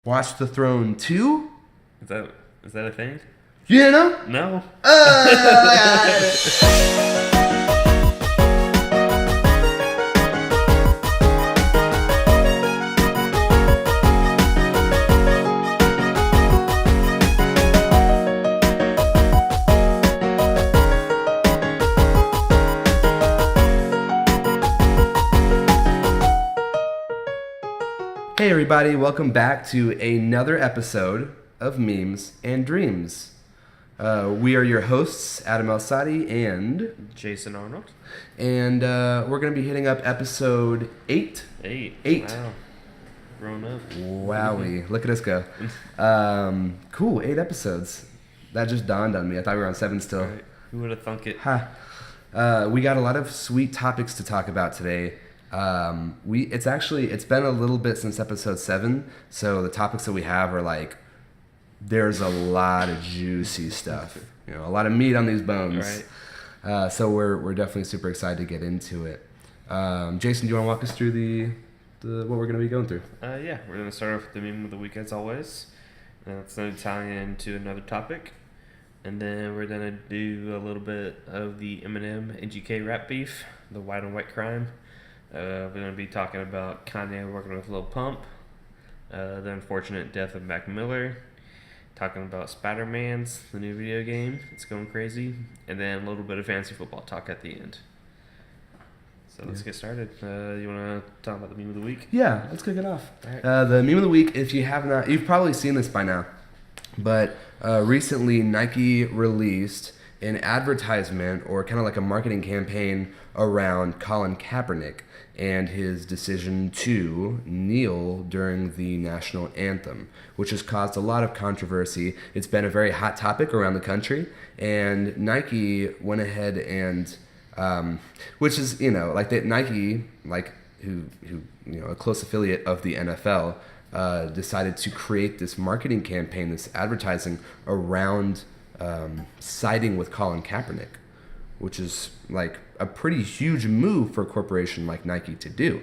Watch the Throne 2? Is that a thing? You didn't know? No. Hey everybody, welcome back to another episode of Memes and Dreams. We are your hosts, Adam El-Sadi and Jason Arnold. And we're going to be hitting up episode 8. Eight. Wow. Grown up. Wowie. Look at us go. Cool, 8 episodes. That just dawned on me. I thought we were on 7 still. Right. Who would have thunk it? We got a lot of sweet topics to talk about today. It's been a little bit since episode 7, so the topics that we have are like, there's a lot of juicy stuff, a lot of meat on these bones. Right. So we're definitely super excited to get into it. Jason, do you want to walk us through the what we're going to be going through? Yeah, we're going to start off with the meme of the week as always. It's going to tie into another topic. And then we're going to do a little bit of the Eminem and MGK rap beef, the white on white crime. We're going to be talking about Kanye working with Lil Pump, the unfortunate death of Mac Miller, talking about Spider-Man's, the new video game, it's going crazy, and then a little bit of fantasy football talk at the end. So let's get started. You want to talk about the meme of the week? Yeah, let's kick it off. All right. The meme of the week, if you have not, you've probably seen this by now, but recently Nike released an advertisement or kind of like a marketing campaign around Colin Kaepernick and his decision to kneel during the national anthem, which has caused a lot of controversy. It's been a very hot topic around the country, and Nike went ahead and, which is, Nike, who a close affiliate of the NFL, decided to create this marketing campaign, this advertising around siding with Colin Kaepernick, which is like a pretty huge move for a corporation like Nike to do.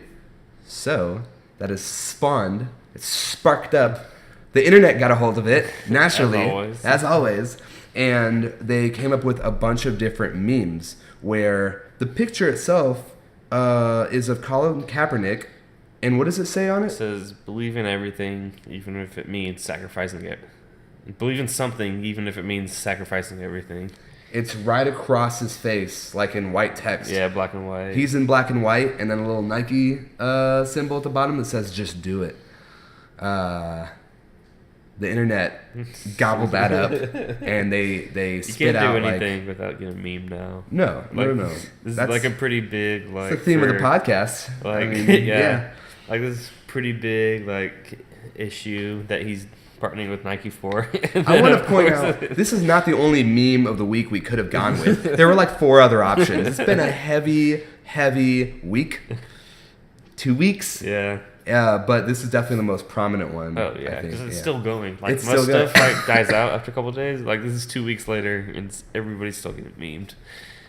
So that has sparked up. The internet got a hold of it naturally, as always, and they came up with a bunch of different memes where the picture itself is of Colin Kaepernick, and what does it say on it? It says, believe in everything, even if it means sacrificing it. Believe in something, even if it means sacrificing everything. It's right across his face, like in white text. Yeah, black and white. He's in black and white, and then a little Nike symbol at the bottom that says, just do it. The internet gobbled that up, and they spit out. You can't do anything without getting memed now. No. This is like a pretty big, like... It's the theme of the podcast. Yeah. Like, this is pretty big, like, issue that he's partnering with Nike for. I want to point out, this is not the only meme of the week we could have gone with. There were like 4 other options. It's been a heavy week. 2 weeks. Yeah. But this is definitely the most prominent one. Oh, yeah, because it's still going. Like, it's most still stuff like dies out after a couple of days. Like, this is 2 weeks later, and everybody's still getting memed.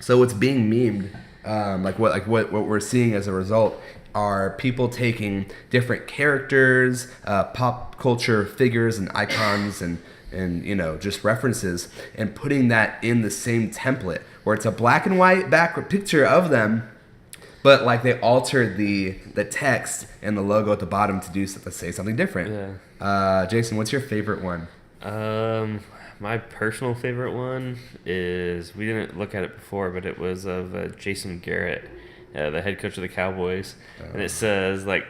So what's being memed, what we're seeing as a result, are people taking different characters, pop culture figures and icons and just references, and putting that in the same template where it's a black and white back picture of them, but like they altered the text and the logo at the bottom to say something different. Yeah. Jason, what's your favorite one? My personal favorite one is, we didn't look at it before, but it was of Jason Garrett, the head coach of the Cowboys, and it says, like,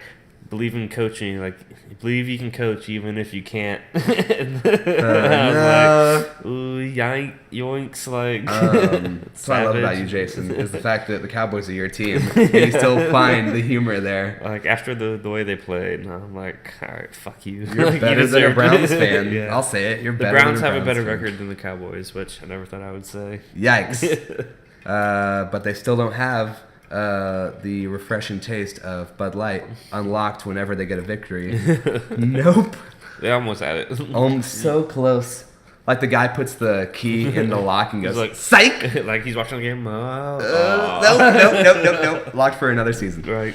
believe in coaching, like, believe you can coach even if you can't. And I was like, ooh, yoinks, like. That's what I love about you, Jason, is the fact that the Cowboys are your team, and you still find the humor there. Like, after the way they played, and I'm like, all right, fuck you. You're like, better than a Browns fan. Yeah. I'll say it. The Browns have a better record than the Cowboys, which I never thought I would say. Yikes. But they still don't have the refreshing taste of Bud Light unlocked whenever they get a victory. Nope. They almost had it. So close. Like the guy puts the key in the lock and goes, like, psych! Like he's watching the game. Nope. Locked for another season. Right.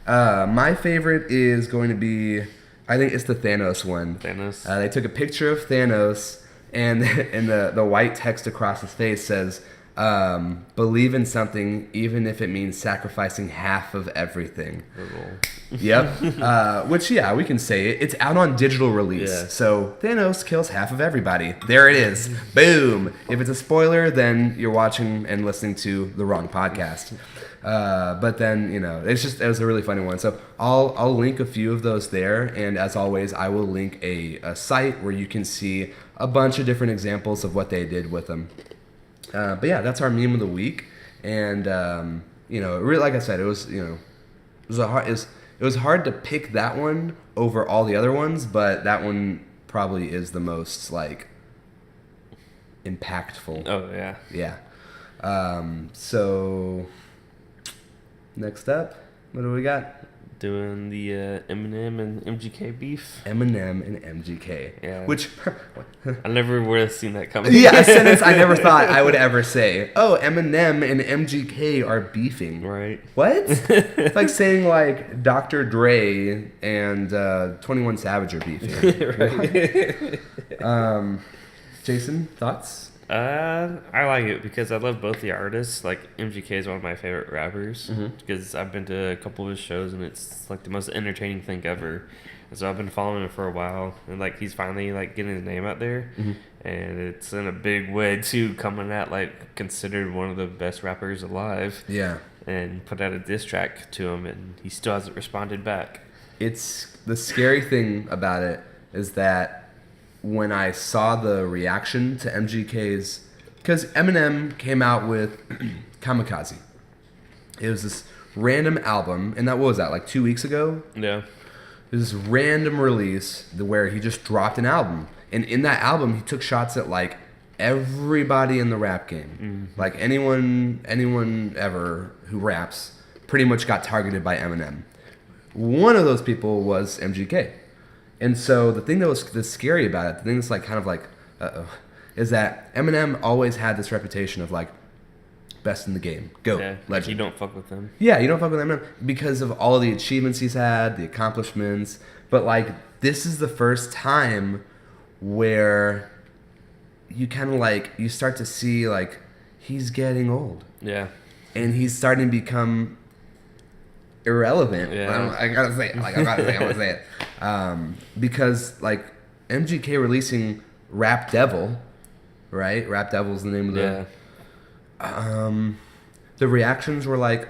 My favorite is going to be I think it's the Thanos one. Thanos. They took a picture of Thanos, and the white text across his face says, "Believe in something, even if it means sacrificing half of everything." Yep. Which, yeah, we can say it. It's out on digital release. Yeah. So Thanos kills half of everybody. There it is. Boom. If it's a spoiler, then you're watching and listening to the wrong podcast. But then, you know, it was a really funny one. So I'll link a few of those there. And as always, I will link a site where you can see a bunch of different examples of what they did with them. But yeah, that's our meme of the week. And, you know, really, like I said, it was hard to pick that one over all the other ones, but that one probably is the most, like, impactful. Oh, yeah. Yeah. So, next up, what do we got? Doing the Eminem and MGK beef. Eminem and MGK. Yeah. Which, I never would have seen that coming. yeah, a sentence I never thought I would ever say. Oh, Eminem and MGK are beefing. Right. What? It's like saying, like, Dr. Dre and 21 Savage are beefing. Right. Jason, thoughts? I like it because I love both the artists. Like, MGK is one of my favorite rappers because I've been to a couple of his shows and it's like the most entertaining thing ever. And so I've been following him for a while, and like he's finally like getting his name out there, and it's in a big way too, coming out like considered one of the best rappers alive. Yeah. And put out a diss track to him, and he still hasn't responded back. It's the scary thing about it is that when I saw the reaction to MGK's, because Eminem came out with Kamikaze. It was this random album, and what was that, like 2 weeks ago? Yeah. It was this random release where he just dropped an album. And in that album, he took shots at, like, everybody in the rap game. Like, anyone ever who raps pretty much got targeted by Eminem. One of those people was MGK. And so the thing that's scary about it, the thing that's like kind of like, is that Eminem always had this reputation of like best in the game, GOAT, legend. Like you don't fuck with him. Yeah, you don't fuck with Eminem because of all the achievements he's had, the accomplishments. But like this is the first time where you kind of like you start to see like he's getting old. Yeah. And he's starting to become irrelevant. Yeah. I gotta say it. Like I gotta say it. Because like MGK releasing Rap Devil, right? Rap Devil's the name of the. Yeah. The reactions were like,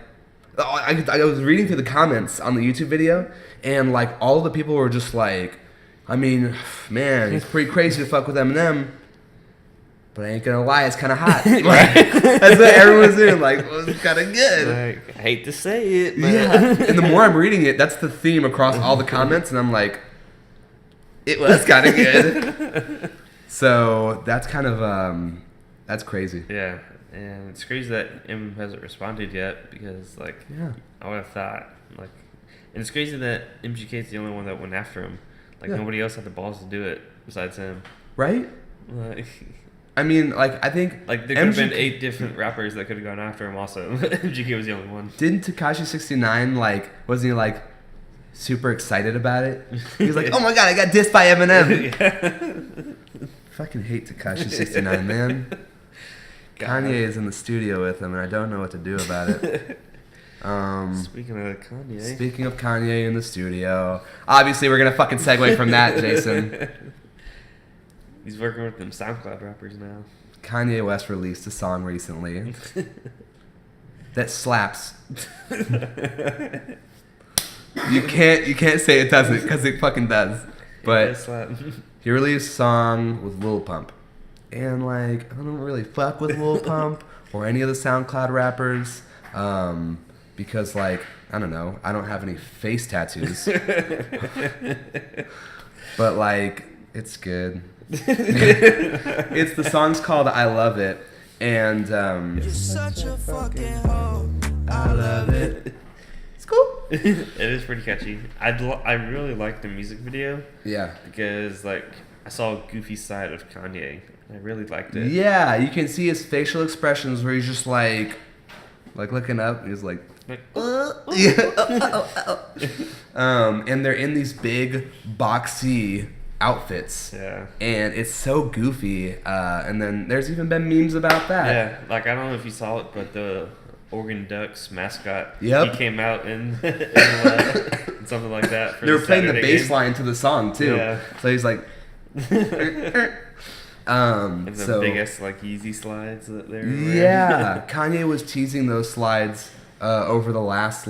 I was reading through the comments on the YouTube video, and like all the people were just like, I mean, man, it's pretty crazy to fuck with Eminem. But I ain't gonna lie, it's kind of hot. Like, that's what everyone was doing. Like, well, it's kind of good. Like, I hate to say it, but yeah. And the more I'm reading it, that's the theme across all the comments, and I'm like, it was kind of good. So that's kind of that's crazy. Yeah, and it's crazy that M hasn't responded yet because, like, I would have thought, like, and it's crazy that MGK is the only one that went after him. Like, nobody else had the balls to do it besides him. Right? Like. I mean, like, I think... Like, there could have been 8 different rappers that could have gone after him also. MGK was the only one. Didn't Tekashi 69, like, wasn't he, like, super excited about it? He was like, oh my god, I got dissed by Eminem. Fucking hate Tekashi 69, man. God. Kanye is in the studio with him, and I don't know what to do about it. Speaking of Kanye. Speaking of Kanye in the studio. Obviously, we're going to fucking segue from that, Jason. He's working with them SoundCloud rappers now. Kanye West released a song recently that slaps. You can't say it doesn't because it fucking does. But he released a song with Lil Pump, and like I don't really fuck with Lil Pump or any of the SoundCloud rappers because like I don't know, I don't have any face tattoos. But like it's good. It's the song's called I Love It, and you're such a fucking hoe. I love it. It's cool. It is pretty catchy. I really like the music video. Yeah. Because like I saw a goofy side of Kanye. I really liked it. Yeah, you can see his facial expressions where he's just like looking up. He's like Like, Yeah. And they're in these big boxy outfits. yeah. And it's so goofy. And then there's even been memes about that. Yeah, like I don't know if you saw it, but the Oregon Ducks mascot, Yep. he came out in something like that. For They were the playing the Saturday bass game. line to the song too. Yeah. So he's like And the so big ass like Yeezy slides that they're wearing. yeah, Kanye was teasing those slides over the last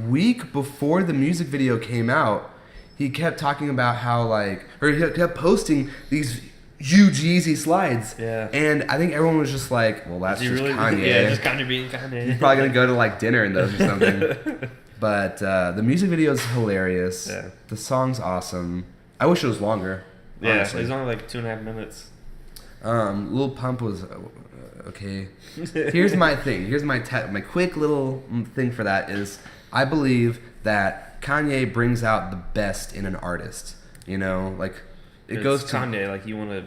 week before the music video came out. He kept talking about how he kept posting these huge Yeezy slides. Yeah. And I think everyone was just like, well, that's Is he just really? Kanye. Yeah, just Kanye being Kanye. He's probably gonna go to dinner in those or something. But the music video is hilarious. Yeah. The song's awesome. I wish it was longer. Yeah, honestly. it was only like 2.5 minutes. Lil Pump was okay. Here's my thing. Here's my quick little thing for that is I believe that Kanye brings out the best in an artist. You know, it goes to Kanye. Like you want to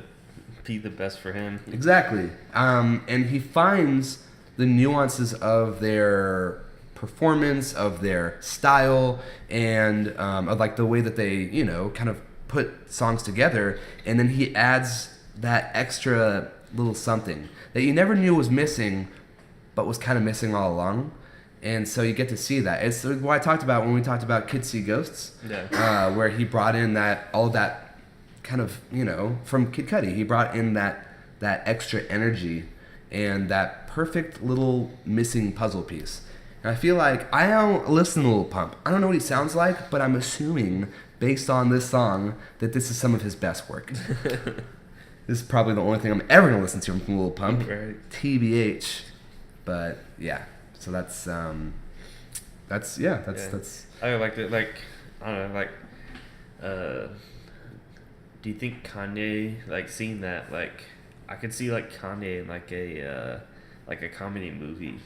be the best for him. exactly. And he finds the nuances of their performance, of their style, and of the way that they kind of put songs together, and then he adds that extra little something that you never knew was missing, but was kind of missing all along. And so you get to see that. It's what I talked about when we talked about Kids See Ghosts, where he brought in all that kind of from Kid Cudi. He brought in that extra energy and that perfect little missing puzzle piece. And I feel like I don't listen to Lil Pump. I don't know what he sounds like, but I'm assuming based on this song that this is some of his best work. This is probably the only thing I'm ever gonna listen to from Lil Pump. Right. TBH. But yeah, so that's. Yeah. I like it. Like I don't know. Do you think Kanye seeing that I could see Kanye in a comedy movie.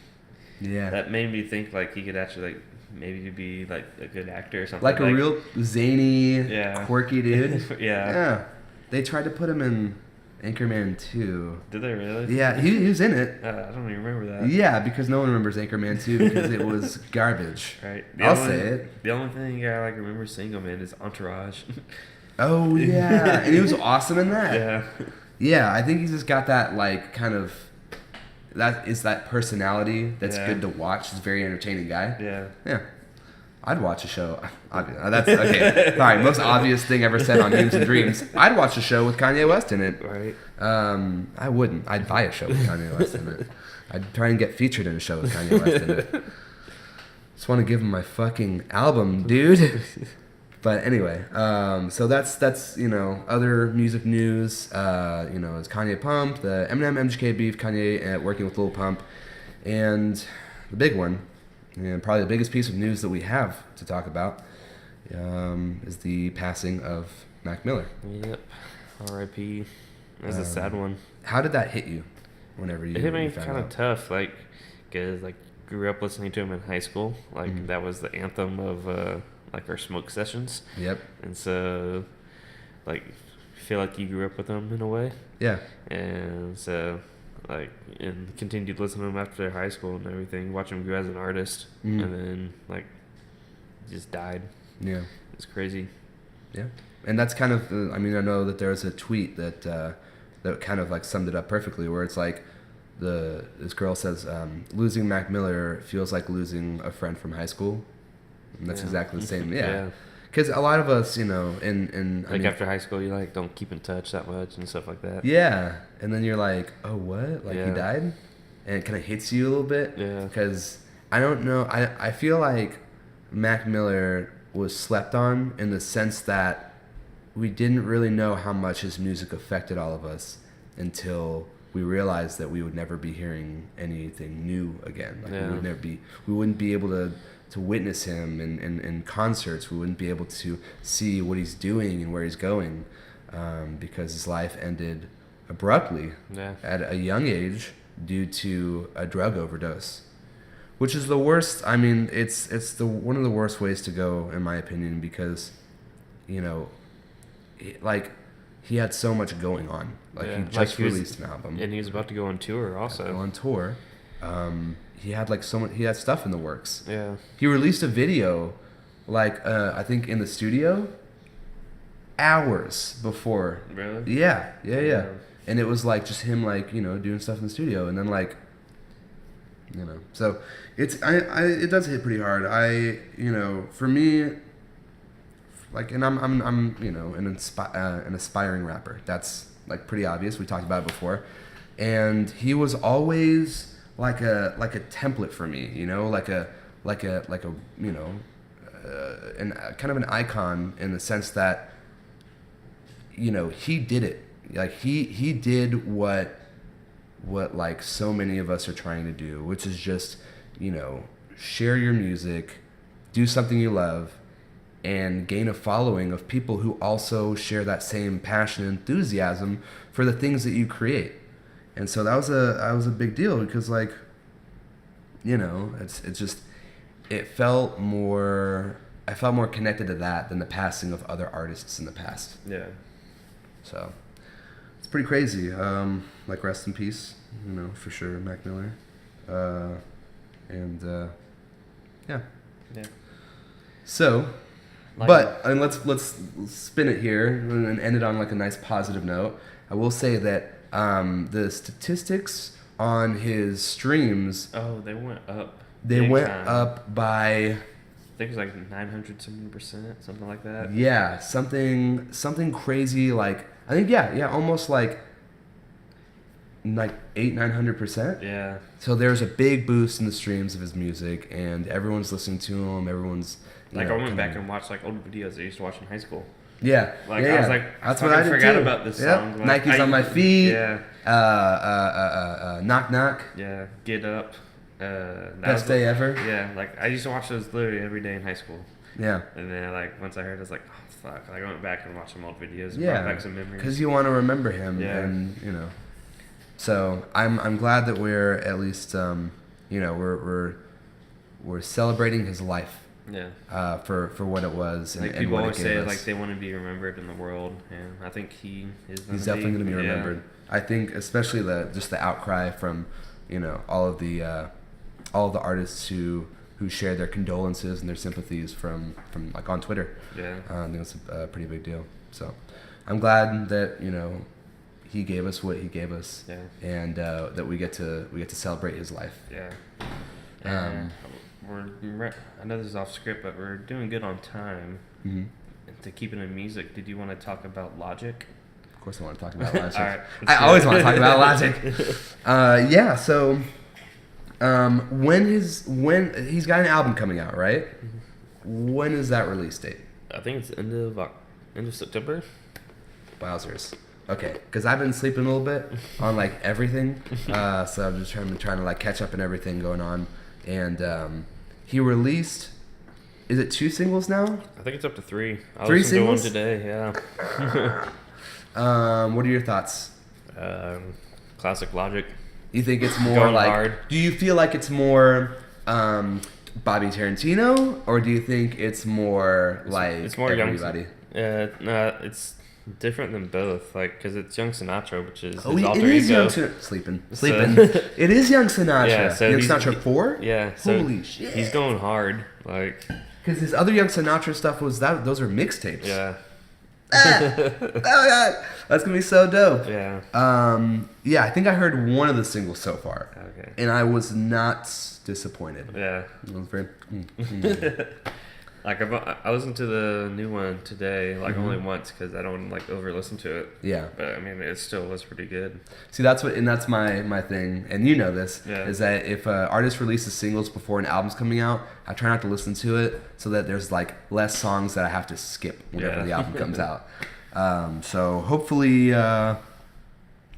Yeah. That made me think he could actually maybe be a good actor or something. Like a real zany, Yeah. quirky dude. Yeah. Yeah. They tried to put him in Anchorman 2. Did they really? Yeah, he was in it. I don't even remember that. Yeah, because no one remembers Anchorman 2 because it was garbage. Right. I'll say it. The only thing I remember seeing him in is Entourage. Oh yeah, and he was awesome in that. Yeah. Yeah, I think he's just got that that personality that's Yeah. good to watch. He's a very entertaining guy. Yeah. Yeah. I'd watch a show. That's okay. Sorry, most obvious thing ever said on Dreams and Dreams. I'd watch a show with Kanye West in it. Right. I wouldn't. I'd buy a show with Kanye West in it. I'd try and get featured in a show with Kanye West in it. Just want to give him my fucking album, dude. But anyway, so that's other music news. It's Kanye Pump, the Eminem MGK beef, Kanye working with Lil Pump, and the big one, and probably the biggest piece of news that we have to talk about, is the passing of Mac Miller. Yep. R.I.P. That's a sad one. How did that hit you? Whenever you It hit me found kind of out? tough, because grew up listening to him in high school. That was the anthem of our smoke sessions. Yep. And so, feel like you grew up with him in a way. Yeah. And so, and continued listening to him after high school and everything, watch him grow as an artist, Mhm. and then, just died. Yeah. It's crazy. Yeah. And that's kind of, I know that there's a tweet that kind of summed it up perfectly, where it's this girl says, losing Mac Miller feels like losing a friend from high school. And that's Yeah. exactly the same. Yeah. Yeah. Because a lot of us, in After high school, you don't keep in touch that much and stuff like that. yeah. And then you're like, oh, what? He Yeah. died? And it kind of hits you a little bit. Yeah. Because I don't know. I feel like Mac Miller was slept on in the sense that we didn't really know how much his music affected all of us until we realized that we would never be hearing anything new again. Yeah. We wouldn't be able to witness him in concerts. We wouldn't be able to see what he's doing and where he's going, because his life ended abruptly at a young age due to a drug overdose, which is the worst. It's one of the worst ways to go, in my opinion, because he had so much going on. He just released an album. And he was about to go on tour also. Go on tour. He had like he had stuff in the works. Yeah. He released a video, like I think in the studio, hours before. Really? Yeah. And it was like just him like doing stuff in the studio, and then like so it's it does hit pretty hard. For me, like, and I'm an aspiring rapper. That's like pretty obvious. We talked about it before, and he was always like a template for me. And kind of an icon in the sense that he did it. Like he did what like so many of us are trying to do, which is just share your music, do something you love, and gain a following of people who also share that same passion and enthusiasm for the things that you create. And so that was a big deal because like it's just I felt more connected to that than the passing of other artists in the past. Yeah. So it's pretty crazy. Like rest in peace, for sure, Mac Miller. Yeah. So, and let's spin it here and end it on like a nice positive note. I will say that the statistics on his streams. Oh, they went up. They went up by. I think it was like 900% something like that. Yeah, something crazy like I think almost like 800-900%. Yeah. So there's a big boost in the streams of his music, and everyone's listening to him. Everyone's I went back and watched like old videos I used to watch in high school. Yeah. I was like, that's I what I forgot too. about this song. Like, Nike's on my feet. Yeah. Knock knock. Yeah. Get up. Best day ever. Yeah. Like I used to watch those literally every day in high school. Yeah. And then like once I heard it, I was like, oh fuck. Like, I went back and watched some old videos and Yeah. brought back some memories. Because you want to remember him. Yeah. And So I'm glad that we're at least we're celebrating his life. Yeah. For what it was and, like and people what always it gave say us. like they want to be remembered in the world, and I think he's He's definitely going to be remembered. Yeah. I think especially the outcry from all of the artists who shared their condolences and their sympathies from like on Twitter. Yeah. I think it's a pretty big deal. So I'm glad that he gave us what he gave us. Yeah. And that we get to celebrate his life. Yeah. I know this is off script, but we're doing good on time. Mm-hmm. To keep it in music, did you want to talk about Logic? Of course I want to talk about Logic. All right, I always want to talk about Logic. So when he's got an album coming out, right? Mm-hmm. When is that release date? I think it's end of September. Wowzers. Okay, because I've been sleeping a little bit on like everything, so I'm just trying to like catch up on everything going on. And he released, is it 2 singles now? I think it's up to 3. 3 singles? To one today, yeah. What are your thoughts? Classic Logic. You think it's more Going like, hard. Do you feel like it's more Bobby Tarantino, or do you think it's more like it's more everybody? No, it's different than both. Like, because it's Young Sinatra, which is his It alter is ego. Young Sinatra. Sleeping. So- It is Young Sinatra. Yeah, so Young he's- Sinatra 4? Yeah, so Holy shit. he's going hard. Like, Because his other Young Sinatra stuff was those are mixtapes. yeah, Oh god, that's gonna be so dope. yeah. I think I heard one of the singles so far, Okay. and I was not disappointed. Yeah. It was very. Like I listened to the new one today, like Mm-hmm. only once because I don't like over listen to it. Yeah. But I mean, it still was pretty good. See, that's my thing, and you know this Yeah. is that if an artist releases singles before an album's coming out, I try not to listen to it so that there's like less songs that I have to skip whenever Yeah. the album comes out. So hopefully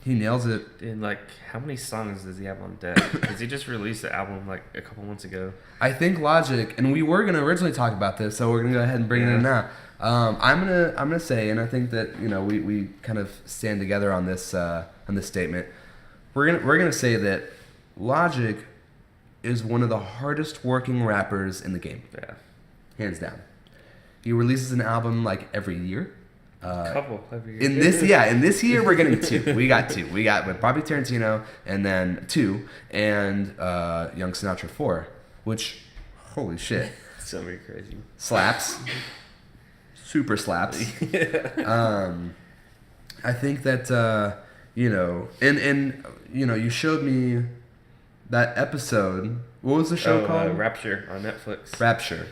he nails it. And like, how many songs does he have on deck? Because he just released the album like a couple months ago. I think Logic, and we were gonna originally talk about this, so we're gonna go ahead and bring it in now. I'm gonna say, and I think that we kind of stand together on this statement. We're gonna say that Logic is one of the hardest working rappers in the game, Yeah. hands down. He releases an album like every year. Couple every year. In this year we're getting two. We got two. We got with Bobby Tarantino and then two, and Young Sinatra 4, which, holy shit, So very crazy. slaps, super slaps. I think that you showed me that episode. What was the show called? Rapture on Netflix. Rapture.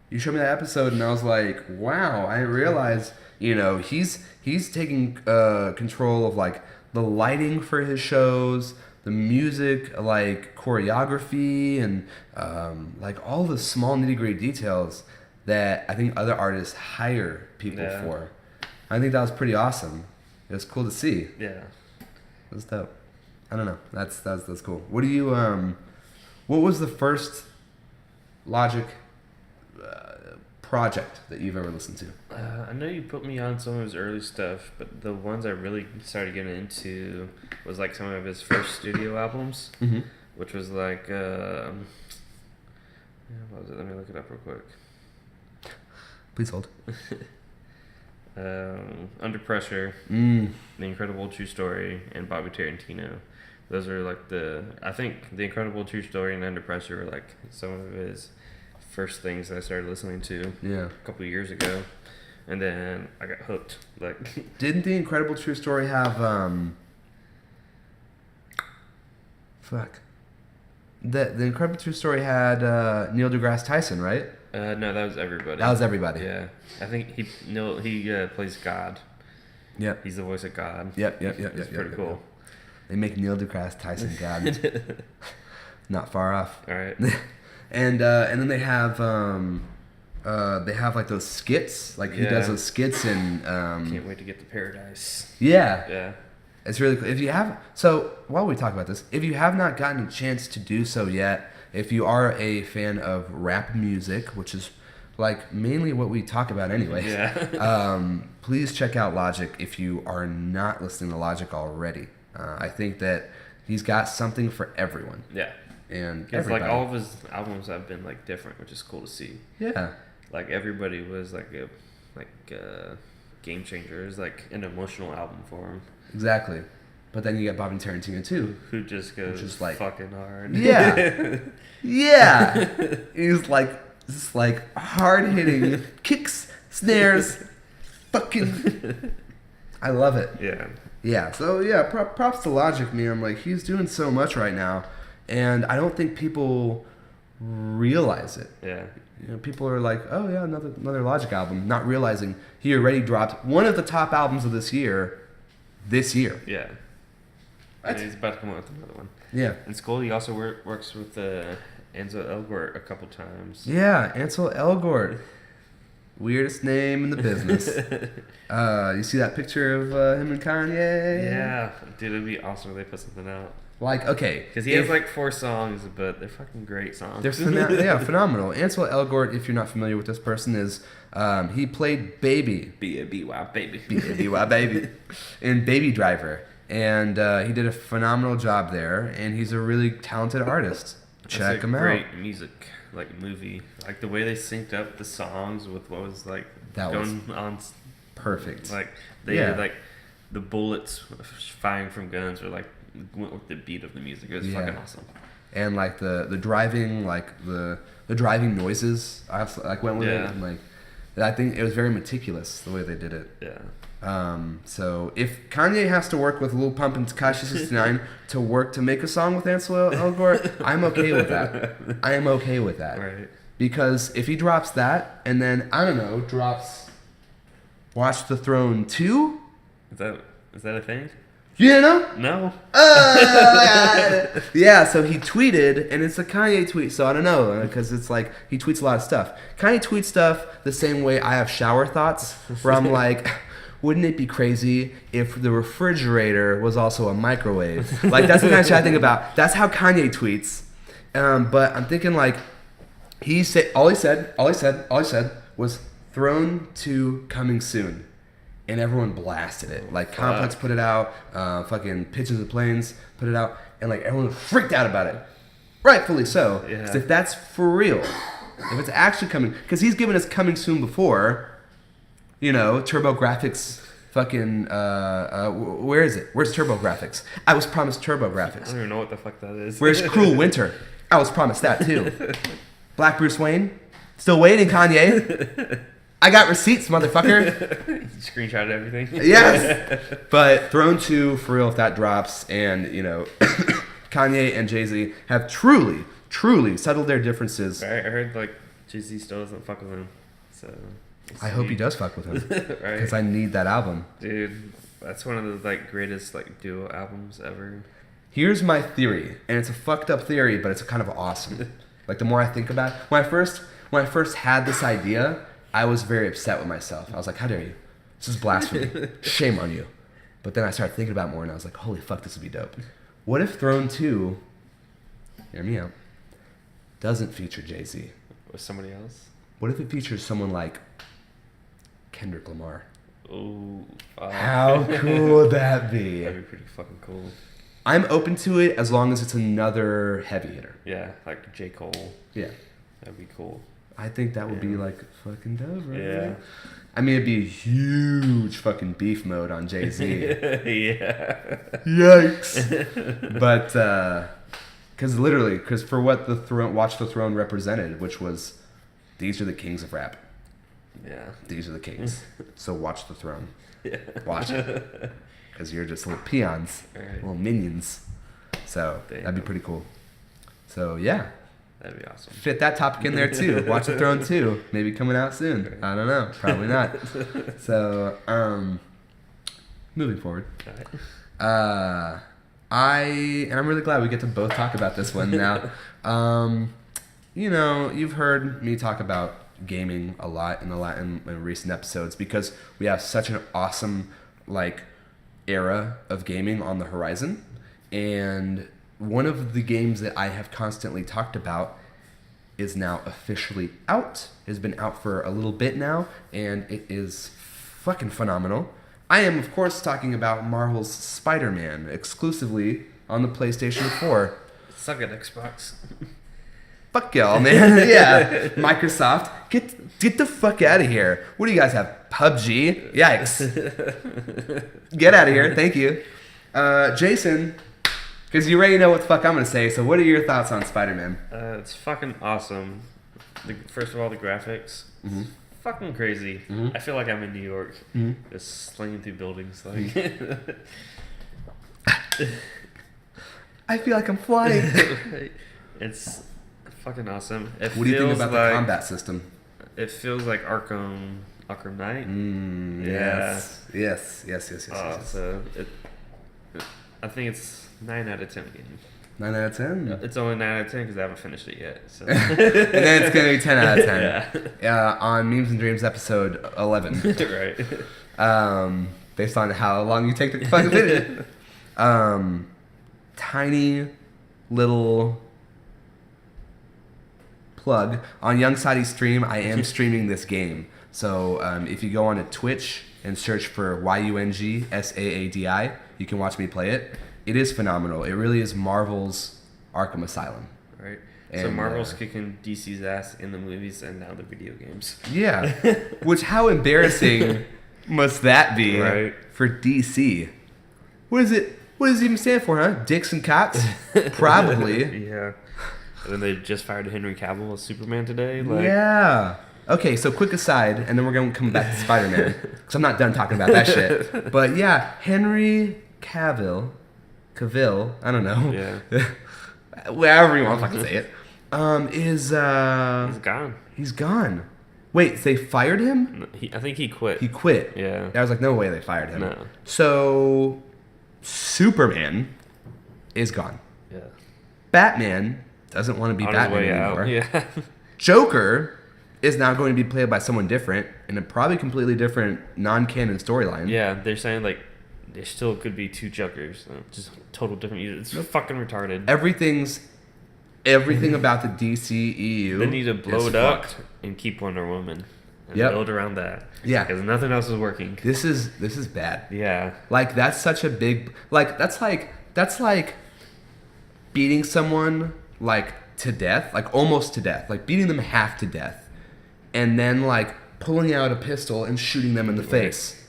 You showed me that episode, and I was like, wow, I didn't realize, he's taking control of, like, the lighting for his shows, the music, like, choreography, and, like, all the small nitty-gritty details that I think other artists hire people for. I think that was pretty awesome. It was cool to see. Yeah. It was dope. I don't know. That's cool. What do you, what was the first Logic project that you've ever listened to? I know you put me on some of his early stuff, but the ones I really started getting into was like some of his first studio albums, which was like, what was it? Let me look it up real quick. Please hold. Under Pressure, The Incredible True Story, and Bobby Tarantino. Those are like I think The Incredible True Story and Under Pressure were like some of his first things that I started listening to a couple of years ago, and then I got hooked. Like, didn't The Incredible True Story have The Incredible True Story had Neil deGrasse Tyson, right? No, that was Everybody. That was Everybody. Yeah, I think he plays God. Yep. He's the voice of God. Yep. It's pretty cool. Yep. They make Neil deGrasse Tyson God. Not far off. All right. And then they have like those skits. Like he does those skits and Can't Wait to Get to Paradise. Yeah. Yeah. It's really cool. While we talk about this, if you have not gotten a chance to do so yet, if you are a fan of rap music, which is like mainly what we talk about anyway, please check out Logic if you are not listening to Logic already. I think that he's got something for everyone. Yeah. And it's like all of his albums have been like different, which is cool to see. Yeah. Like Everybody was like a game changer. It was like an emotional album for him. Exactly. But then you got Bobby Tarantino too, who just goes like fucking hard. Yeah. Yeah. He's like just like hard hitting kicks, snares, fucking. I love it. Yeah. Yeah. So yeah, props to Logic, man. Like he's doing so much right now, and I don't think people realize it. Yeah. People are like, oh yeah, another Logic album, not realizing he already dropped one of the top albums of this year. Yeah. And he's about to come out with another one. Yeah. In school, he also works with Ansel Elgort a couple times. Yeah, Ansel Elgort. Weirdest name in the business. You see that picture of him and Kanye? Yeah. Dude, it'd be awesome if they put something out. Like, okay. Because he has like 4 songs, but they're fucking great songs. They're phenomenal. Ansel Elgort, if you're not familiar with this person, is he played Baby. B-A-B-Y, Baby. B-A-B-Y, Baby. In Baby Driver. And he did a phenomenal job there, and he's a really talented artist. Check him out. Great music, like movie, like the way they synced up the songs with what was like going on. Perfect. Like like the bullets firing from guns were like went with the beat of the music. It was fucking awesome. And like the driving, like the driving noises, I like went with it. And like I think it was very meticulous the way they did it. Yeah. So if Kanye has to work with Lil Pump and Tekashi 69 to make a song with Ansel Elgort, I'm okay with that. I am okay with that. Right. Because if he drops that and then I don't know drops Watch the Throne 2. Is that a thing? You know? No. Yeah, so he tweeted, and it's a Kanye tweet, so I don't know, because it's like, he tweets a lot of stuff. Kanye tweets stuff the same way I have shower thoughts, where I'm like, wouldn't it be crazy if the refrigerator was also a microwave? Like, that's the kind of shit I think about. That's how Kanye tweets. But I'm thinking, like, all he said was, Throne 2 coming soon. And everyone blasted it. Like, Complex put it out, fucking Pitches of Planes put it out, and, like, everyone freaked out about it. Rightfully so. Yeah. Because if that's for real, if it's actually coming, because he's given us coming soon before, TurboGrafx. Fucking where is it? Where's TurboGrafx? I was promised I TurboGrafx. don't even know what the fuck that is. Where's Cruel Winter? I was promised that too. Black Bruce Wayne, still waiting. Kanye, I got receipts, motherfucker. You screenshotted everything. Yes, but Throne 2 for real if that drops, and Kanye and Jay-Z have truly settled their differences. I heard like Jay-Z still doesn't fuck with him, so. I hope he does fuck with him Right? because I need that album. Dude, that's one of the like greatest like duo albums ever. Here's my theory, and it's a fucked up theory, but it's kind of awesome. Like the more I think about it, when I first had this idea, I was very upset with myself. I was like, "How dare you? This is blasphemy. Shame on you." But then I started thinking about it more, and I was like, "Holy fuck, this would be dope." What if Throne 2, hear me out, doesn't feature Jay-Z? With somebody else? What if it features someone like Kendrick Lamar? Oh, How cool would that be? That'd be pretty fucking cool. I'm open to it as long as it's another heavy hitter. Yeah, like J. Cole. Yeah. That'd be cool. I think that would be like fucking dope, right? Yeah. I mean, it'd be a huge fucking beef mode on Jay-Z. Yeah. Yikes. But, because for what the Watch the Throne represented, which was, these are the kings of rap. Yeah. These are the kings. So watch the throne. Yeah. Watch it. Because you're just little peons, Right. little minions. So that'd be pretty cool. So yeah. That'd be awesome. Fit that topic in there too. Watch the Throne 2. Maybe coming out soon. Right. I don't know. Probably not. So, moving forward. Alright. I'm really glad we get to both talk about this one now. You've heard me talk about gaming a lot in recent episodes because we have such an awesome era of gaming on the horizon, and one of the games that I have constantly talked about is now officially out. Has been out for a little bit now, and it is fucking phenomenal. I am, of course, talking about Marvel's Spider-Man, exclusively on the PlayStation 4. Suck at Xbox. Fuck y'all, man. Yeah. Microsoft, get the fuck out of here. What do you guys have? PUBG? Yikes. Get out of here. Thank you. Jason, because you already know what the fuck I'm going to say, so what are your thoughts on Spider-Man? It's fucking awesome. First of all, the graphics. Mm-hmm. Fucking crazy. Mm-hmm. I feel like I'm in New York. Mm-hmm. Just slinging through buildings. I feel like I'm flying. It's fucking awesome. What do you think about the combat system? It feels like Arkham Knight. Yes. So I think it's 9 out of 10 game. 9 out of 10? It's only 9 out of 10 because I haven't finished it yet. So. And then it's going to be 10 out of 10. Yeah. On Memes and Dreams episode 11. Right. Based on how long you take to fucking finish it. Tiny little plug. On Young Sadi's stream, I am streaming this game. So if you go on to Twitch and search for YUNGSAADI, you can watch me play it. It is phenomenal. It really is Marvel's Arkham Asylum. Right. And, so Marvel's kicking DC's ass in the movies and now the video games. Yeah. Which, how embarrassing must that be for DC? What does it even stand for, huh? Dicks and cocks? Probably. Yeah. And then they just fired Henry Cavill as Superman today. Yeah. Okay, so quick aside, and then we're going to come back to Spider-Man, because I'm not done talking about that shit. But yeah, Henry Cavill, I don't know. Yeah. Wherever you want to fucking say it, is... He's gone. He's gone. Wait, they fired him? I think he quit. He quit. Yeah. I was like, no way they fired him. No. So, Superman is gone. Yeah. Batman doesn't want to be On Batman his way anymore. out. Yeah. Joker is now going to be played by someone different in a probably completely different non-canon storyline. Yeah, they're saying like there still could be 2 Jokers, just total different. It's fucking retarded. Everything about the DCEU. They need to blow it up and keep Wonder Woman and build around that. Yeah, because nothing else is working. This is bad. Yeah, like that's such a big that's like beating someone to death, almost to death, beating them half to death, and then pulling out a pistol and shooting them in the face.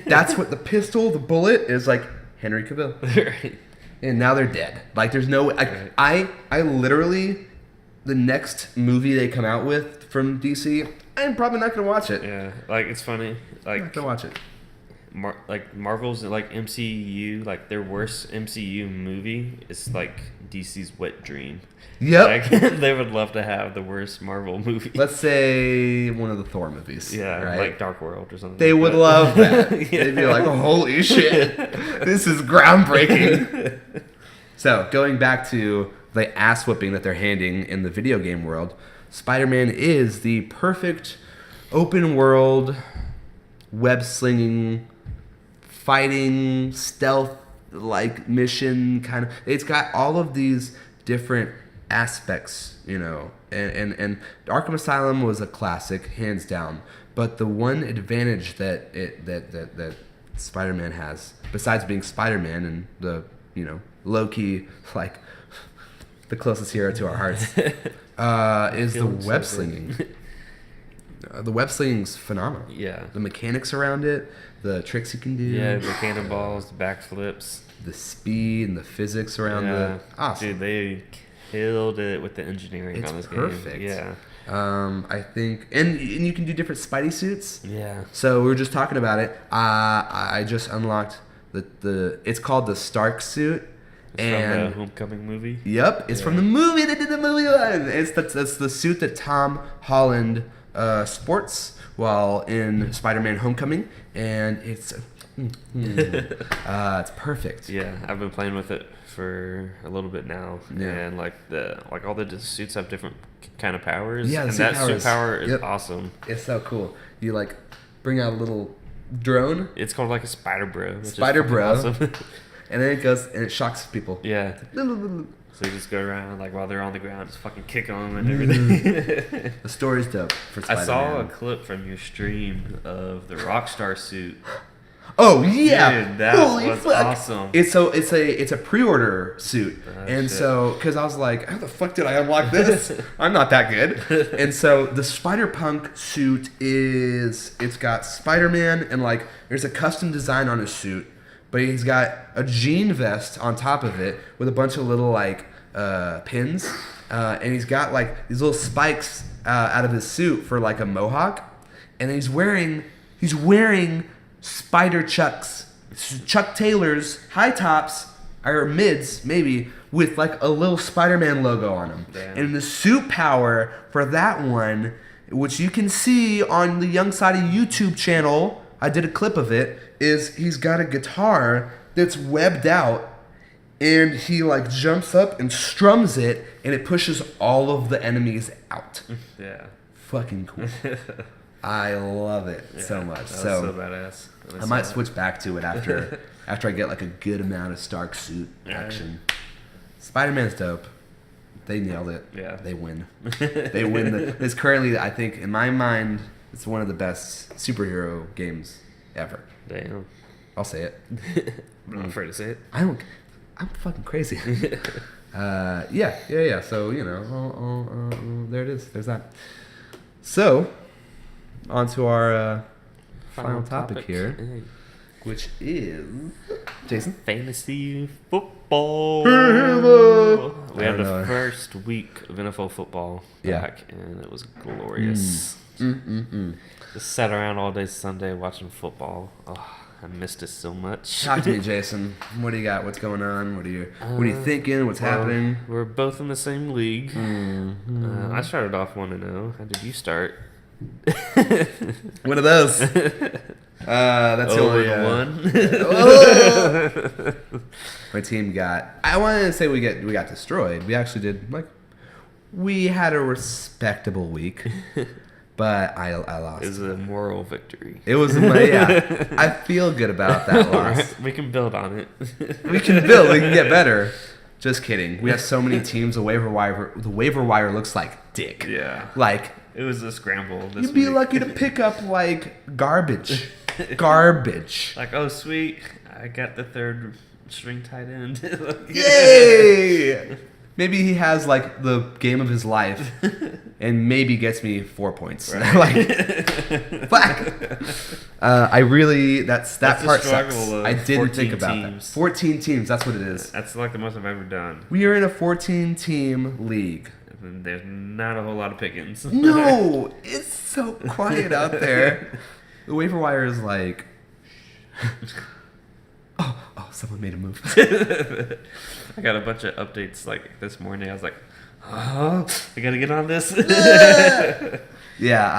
That's what the bullet is like. Henry Cavill. Right. And now they're dead. Like, there's no... Right. I literally... The next movie they come out with from DC, I'm probably not going to watch it. Yeah. Like, it's funny. Like, I'm not going to watch it. Marvel's, like, MCU, like, their worst MCU movie is, like, DC's wet dream. Yep. Like, they would love to have the worst Marvel movie. Let's say one of the Thor movies. Yeah, right? like Dark World or something. They like would that. love that. Yeah. They'd be like, oh, holy shit. This is groundbreaking. So, going back to the ass whipping that they're handing in the video game world, Spider-Man is the perfect open world, web slinging, fighting, stealth like mission kind of. It's got all of these different aspects, you know. And Arkham Asylum was a classic, hands down. But the one advantage that Spider-Man has, besides being Spider-Man and the, you know, low-key, like, the closest hero to our hearts, is the web slinging. The web slinging's phenomenal. Yeah. The mechanics around it, the tricks you can do. Yeah, the cannonballs, the backflips. The speed and the physics around the... Awesome. Dude, they killed it with the engineering It's on this perfect. game. Yeah. I think... And you can do different Spidey suits. Yeah. So we were just talking about it. I just unlocked the... It's called the Stark suit. It's from the Homecoming movie. Yep. It's from the movie. They did the movie. That's the suit that Tom Holland sports while in Spider-Man Homecoming. And it's... it's perfect. Yeah, I've been playing with it for a little bit now, and like all the suits have different kind of powers. Yeah, and that suit power is awesome. It's so cool. You like bring out a little drone. It's called like a Spider Bro. Spider Bro. Awesome. And then it goes and it shocks people. Yeah. So you just go around like while they're on the ground, just fucking kick them and everything. The story's dope for Spider-Man. I saw a clip from your stream of the Rockstar suit. Oh yeah, dude, that was awesome. It's a pre-order suit, and shit. So because I was like, how the fuck did I unlock this? I'm not that good. And so the Spider-Punk suit it's got Spider-Man and like there's a custom design on his suit, but he's got a jean vest on top of it with a bunch of little like pins, and he's got like these little spikes out of his suit for like a mohawk, and then he's wearing Spider Chucks, Chuck Taylor's high tops, or mids maybe, with like a little Spider-Man logo on them. Damn. And the suit power for that one, which you can see on the Young Sadi YouTube channel, I did a clip of it, is he's got a guitar that's webbed out, and he like jumps up and strums it, and it pushes all of the enemies out. Yeah. Fucking cool. I love it so much. So badass. I might switch back to it after I get like a good amount of Stark suit action. Spider-Man's dope. They nailed it. Yeah. They win. They win. It's currently, I think, in my mind, it's one of the best superhero games ever. Damn. I'll say it. I'm not afraid to say it. I'm fucking crazy. Yeah. So, you know, there it is. There's that. So, on to our final topic here, which is Jason. Fantasy football. We had the first week of NFL football back, and it was glorious. Just sat around all day Sunday watching football. Oh, I missed it so much. Talk to me, Jason. What do you got? What's going on? What are you thinking? What's happening? We're both in the same league. I started off 1-0. How did you start? One of those. That's the only one. My team got. I wanted to say we got destroyed. We actually did we had a respectable week, but I lost. It was a moral victory. It was I feel good about that loss. We can build on it. We can build. We can get better. Just kidding. We have so many teams. The waiver wire looks like dick. Yeah. Like. It was a scramble. You'd be lucky to pick up like garbage. Like, oh sweet, I got the third string tight end. Yay! maybe he has like the game of his life, and maybe gets me 4 points. Right. Like, fuck. I really that part sucks. I didn't think about teams. that. 14 teams. That's what it is. That's like the most I've ever done. We are in a 14-team league. There's not a whole lot of pickings. No, it's so quiet out there. The waiver wire is like, oh, someone made a move. I got a bunch of updates like this morning. I was like, oh, I gotta get on this. Yeah,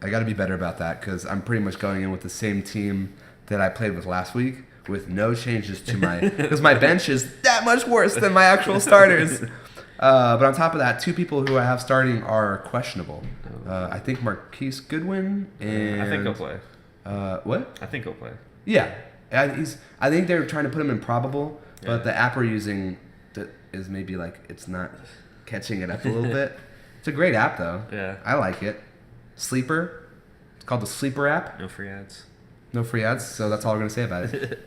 I got to be better about that because I'm pretty much going in with the same team that I played with last week with no changes to my because my bench is that much worse than my actual starters. But on top of that, 2 people who I have starting are questionable. I think Marquise Goodwin and I think he'll play. What? I think he'll play. Yeah, I think they're trying to put him in probable, but the app we're using is maybe like it's not catching it up a little bit. It's a great app though. Yeah, I like it. Sleeper. It's called the Sleeper app. no free ads. No free ads, so that's all we're gonna say about it.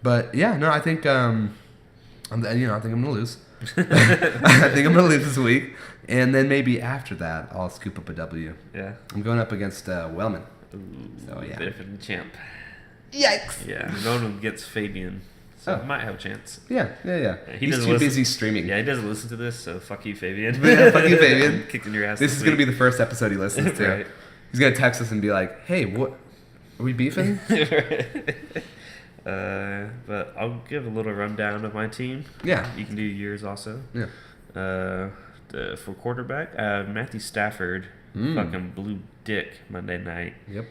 But yeah, no, I think I think I'm gonna lose. I think I'm gonna lose this week, and then maybe after that I'll scoop up a W. Yeah. I'm going up against Wellman. Ooh, So, yeah. Benefit the champ. Yikes! Yeah, no one gets Fabian, so Oh. might have a chance. Yeah. He He's doesn't too listen- busy streaming. Yeah, he doesn't listen to this, so fuck you, Fabian. Yeah, fuck you, Fabian. Kicking your ass. This is gonna be the first episode he listens to. Right. He's gonna text us and be like, "Hey, what? Are we beefing?" But I'll give a little rundown of my team. Yeah. You can do yours also. Yeah. For quarterback, Matthew Stafford fucking blew dick Monday night. Yep.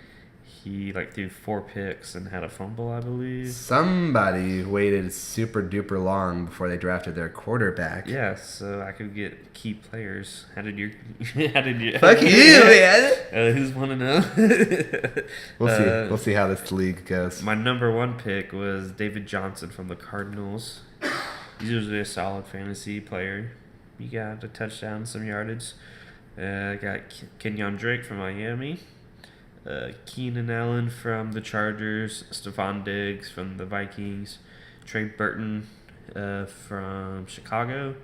He threw 4 picks and had a fumble, I believe. Somebody waited super duper long before they drafted their quarterback. Yeah, so I could get key players. How did you? Fuck you, man. Who's want to know? We'll see. We'll see how this league goes. My number 1 pick was David Johnson from the Cardinals. He's usually a solid fantasy player. He got a touchdown, some yardage. I got Kenyon Drake from Miami. Keenan Allen from the Chargers. Stephon Diggs from the Vikings. Trey Burton from Chicago.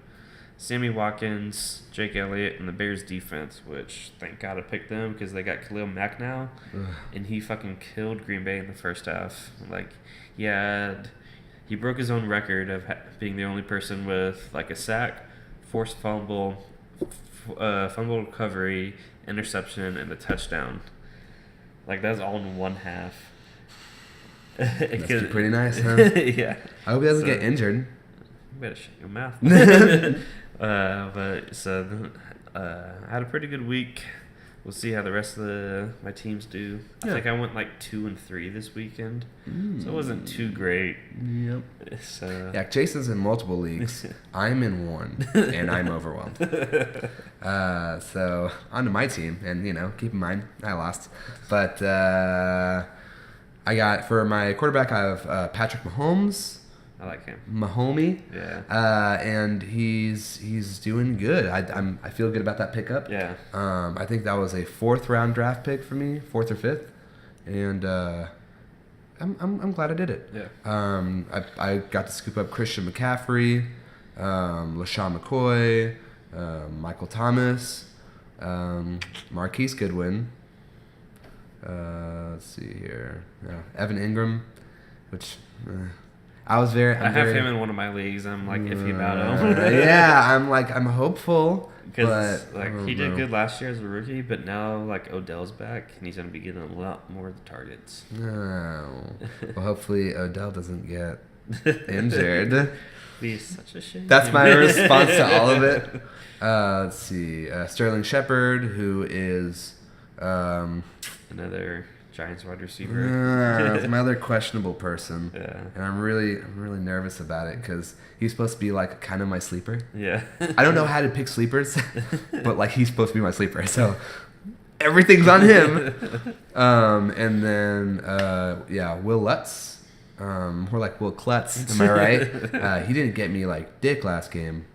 Sammy Watkins, Jake Elliott, and the Bears defense, which thank God I picked them because they got Khalil Mack now. And he fucking killed Green Bay in the first half. He broke his own record of being the only person with a sack, forced fumble, fumble recovery, interception, and a touchdown. That's all in one half. That's pretty nice, huh? Yeah. I hope he doesn't get injured. You better shut your mouth. I had a pretty good week. We'll see how the rest of my teams do. Yeah. I think I went 2 and 3 this weekend, so it wasn't too great. Yep. So Yeah, Jason's in multiple leagues. I'm in one, and I'm overwhelmed. So on to my team, and keep in mind I lost, but I got for my quarterback I have Patrick Mahomes. I like him. Mahomie. Yeah. And he's doing good. I feel good about that pickup. Yeah. I think that was a 4th round draft pick for me, 4th or 5th, and I'm glad I did it. Yeah. I got to scoop up Christian McCaffrey, LaShawn McCoy, Michael Thomas, Marquise Goodwin. Let's see here. Evan Ingram, which. I have him in one of my leagues. I'm iffy about him. Yeah, I'm hopeful. Because he did good last year as a rookie, but now Odell's back and he's gonna be getting a lot more of the targets. No. Well, hopefully Odell doesn't get injured. Be such a shame. That's my response to all of it. Let's see. Sterling Shepard, who is another Giants wide receiver. It's my other questionable person. Yeah. And I'm really nervous about it because he's supposed to be kind of my sleeper. Yeah. I don't know how to pick sleepers, but he's supposed to be my sleeper. So everything's on him. And then Will Lutz. More like Will Klutz. Am I right? He didn't get me dick last game.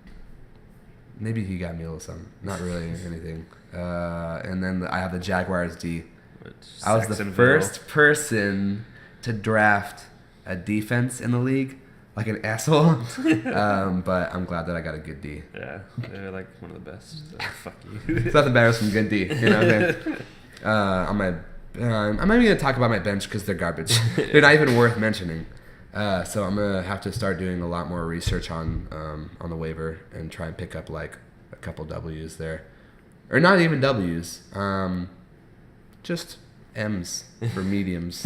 Maybe he got me a little something. Not really anything. And then I have the Jaguars D. I was the first person to draft a defense in the league like an asshole. But I'm glad that I got a good D. Yeah, they're like one of the best. So fuck you. It's nothing better than good D. You know what I'm saying? I'm not even gonna talk about my bench because they're garbage. They're not even worth mentioning. So I'm gonna have to start doing a lot more research on the waiver and try and pick up like a couple W's there, or not even W's. Just M's for mediums,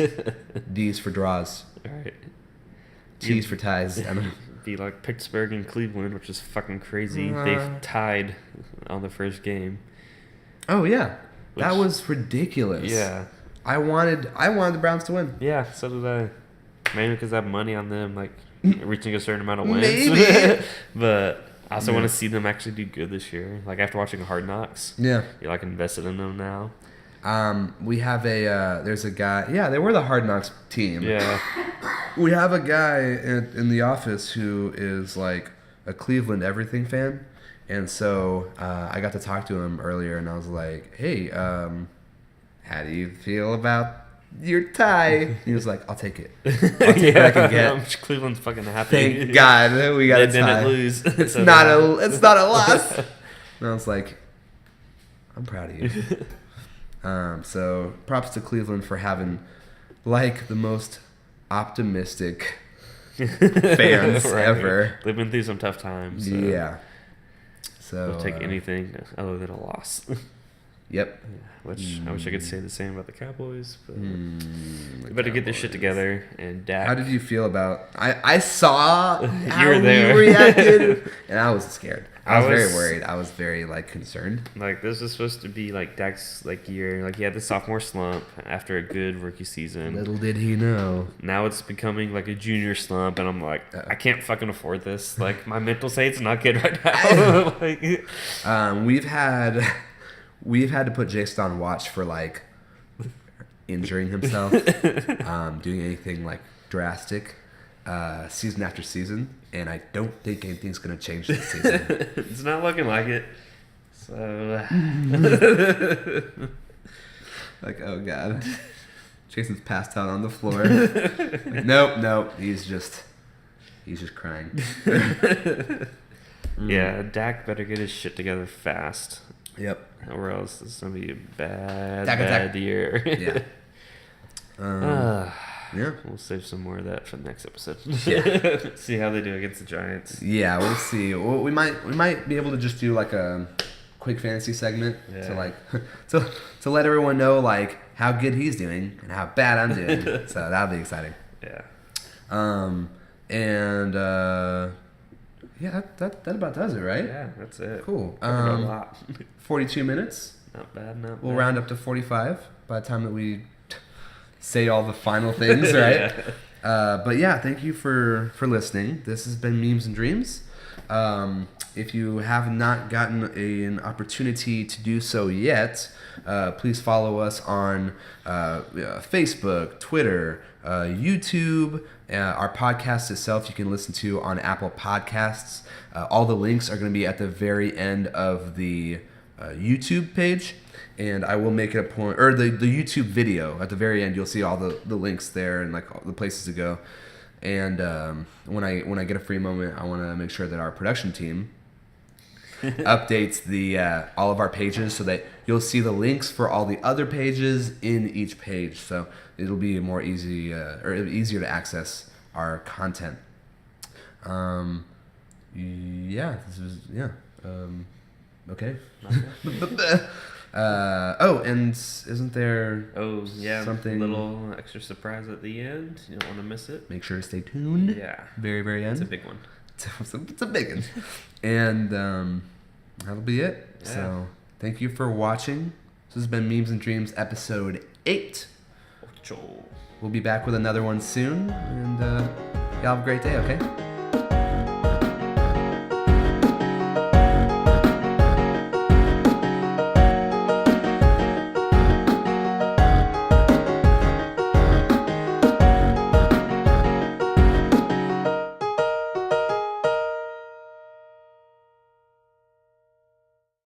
D's for draws, All right. T's for ties. I don't know. Be like Pittsburgh and Cleveland, which is fucking crazy. They've tied on the first game. Oh yeah, that was ridiculous. Yeah. I wanted the Browns to win. Yeah, so did I. Maybe because I have money on them, like reaching a certain amount of wins. Maybe. But I also want to see them actually do good this year. Like after watching Hard Knocks. Yeah. You're like invested in them now. We have there's a guy. Yeah, they were the Hard Knocks team. Yeah. We have a guy in the office who is like a Cleveland everything fan, and so I got to talk to him earlier, and I was like, "Hey, how do you feel about your tie?" He was like, "I'll take it. I'll take what I can get." Cleveland's fucking happy. Thank God we got a They tie. didn't lose. It's So not a loss. And I was like, "I'm proud of you." So props to Cleveland for having like the most optimistic fans Right. ever. They've been through some tough times. So Yeah. So they'll take anything other than a loss. Yep. Which I wish I could say the same about the Cowboys, but The they better get their shit Cowboys. together. And Dak. How did you feel about? I saw how were there. you reacted, and I was scared. I was I very was- worried. I was very concerned. Like this is supposed to be like Dak's year. Like he had the sophomore slump after a good rookie season. Little did he know. Now it's becoming like a junior slump, and I'm like, I can't fucking afford this. Like my mental state's not good right now. Like, We've had to put Jason on watch for like injuring himself, doing anything like drastic, season after season, and I don't think anything's gonna change this season. it's not looking like it. So Like, oh god, Jason's passed out on the floor. Like, nope, he's just crying. yeah, Dak better get his shit together fast. Yep. Or else it's gonna be a bad Dak. year. Yeah. Yeah. We'll save some more of that for the next episode. Yeah. See how they do against the Giants. Yeah, we'll see. Well, we might be able to just do like a quick fantasy segment to like to let everyone know like how good he's doing and how bad I'm doing. So that'll be exciting. Yeah. Yeah, that about does it, right? Yeah, that's it. Cool. Covered a lot. 42 minutes. Not bad, not We'll bad. round up to 45 by the time that we say all the final things, right? But yeah, thank you for listening. This has been Memes and Dreams. If you have not gotten an opportunity to do so yet, please follow us on Facebook, Twitter, YouTube. Our podcast itself you can listen to on Apple Podcasts. All the links are going to be at the very end of the YouTube page. And I will make it a point, or the YouTube video at the very end. You'll see all the links there and like all the places to go. And when I get a free moment, I want to make sure that our production team updates the all of our pages so that you'll see the links for all the other pages in each page. So it'll be more easy or it'll be easier to access our content. Okay. And isn't there Oh, yeah. something? Little extra surprise at the end. You don't want to miss it. Make sure to stay tuned. Yeah. Very, very end. It's a big one. It's a big one. And that'll be it. Yeah. So thank you for watching. This has been Memes and Dreams episode 8. Ocho. We'll be back with another one soon. And y'all have a great day, okay?